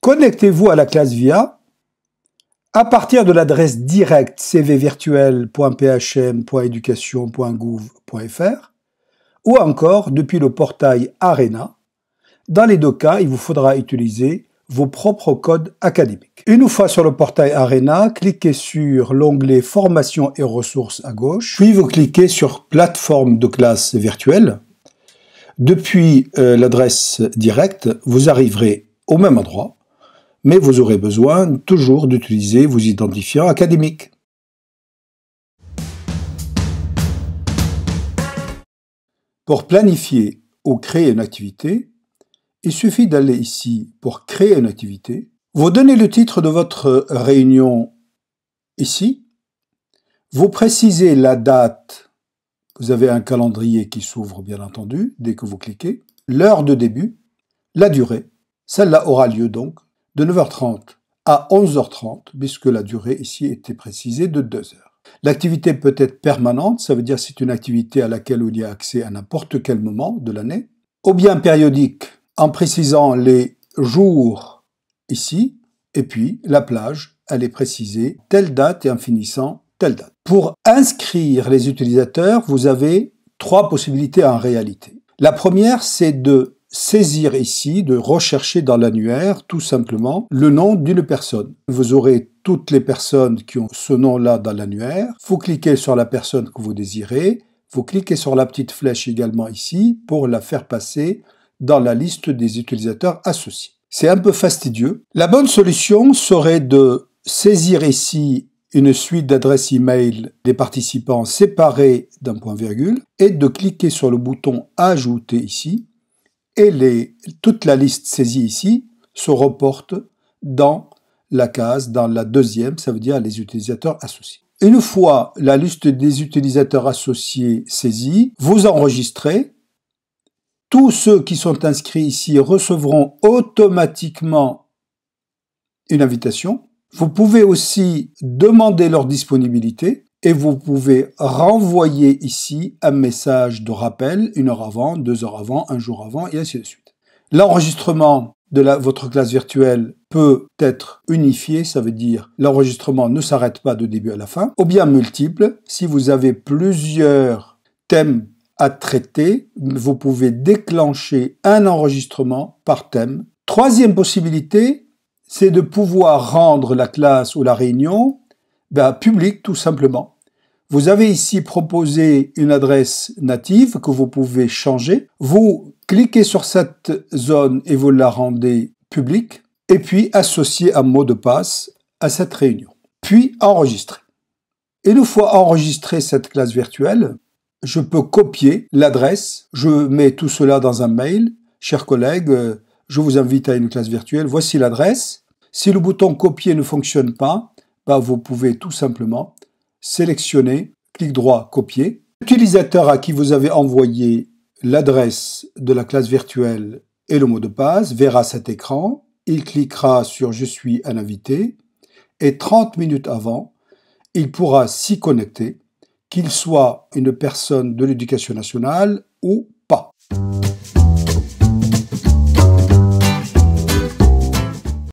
Connectez-vous à la classe VIA à partir de l'adresse directe cvvirtuel.phm.education.gouv.fr ou encore depuis le portail Arena. Dans les deux cas, il vous faudra utiliser vos propres codes académiques. Une fois sur le portail Arena, cliquez sur l'onglet Formation et ressources à gauche, puis vous cliquez sur Plateforme de classe virtuelle. Depuis l'adresse directe, vous arriverez au même endroit, mais vous aurez besoin toujours d'utiliser vos identifiants académiques. Pour planifier ou créer une activité, il suffit d'aller ici pour créer une activité. Vous donnez le titre de votre réunion ici. Vous précisez la date. Vous avez un calendrier qui s'ouvre bien entendu dès que vous cliquez. L'heure de début, la durée. Celle-là aura lieu donc de 9h30 à 11h30 puisque la durée ici était précisée de 2 heures. L'activité peut être permanente, ça veut dire c'est une activité à laquelle il y a accès à n'importe quel moment de l'année, ou bien périodique, en précisant les jours ici, et puis la plage, elle est précisée telle date et en finissant telle date. Pour inscrire les utilisateurs, vous avez 3 possibilités en réalité. La première, c'est de saisir ici, de rechercher dans l'annuaire tout simplement le nom d'une personne. Vous aurez toutes les personnes qui ont ce nom-là dans l'annuaire. Vous cliquez sur la personne que vous désirez. Vous cliquez sur la petite flèche également ici pour la faire passer dans la liste des utilisateurs associés. C'est un peu fastidieux. La bonne solution serait de saisir ici une suite d'adresses email des participants séparées d'un point-virgule et de cliquer sur le bouton « Ajouter » ici et toute la liste saisie ici se reporte dans la case, dans la deuxième, ça veut dire les utilisateurs associés. Une fois la liste des utilisateurs associés saisie, vous enregistrez. Tous ceux qui sont inscrits ici recevront automatiquement une invitation. Vous pouvez aussi demander leur disponibilité et vous pouvez renvoyer ici un message de rappel 1 heure avant, 2 heures avant, 1 jour avant et ainsi de suite. L'enregistrement de votre classe virtuelle peut être unifié, ça veut dire l'enregistrement ne s'arrête pas de début à la fin, ou bien multiple. Si vous avez plusieurs thèmes à traiter, vous pouvez déclencher un enregistrement par thème. Troisième possibilité, c'est de pouvoir rendre la classe ou la réunion publique tout simplement. Vous avez ici proposé une adresse native que vous pouvez changer. Vous cliquez sur cette zone et vous la rendez publique et puis associez un mot de passe à cette réunion. Puis enregistrer. Une fois enregistré cette classe virtuelle, je peux copier l'adresse, je mets tout cela dans un mail. Chers collègues, je vous invite à une classe virtuelle, voici l'adresse. Si le bouton copier ne fonctionne pas, vous pouvez tout simplement sélectionner, clic droit, copier. L'utilisateur à qui vous avez envoyé l'adresse de la classe virtuelle et le mot de passe verra cet écran. Il cliquera sur « Je suis un invité » et 30 minutes avant, il pourra s'y connecter, qu'il soit une personne de l'éducation nationale ou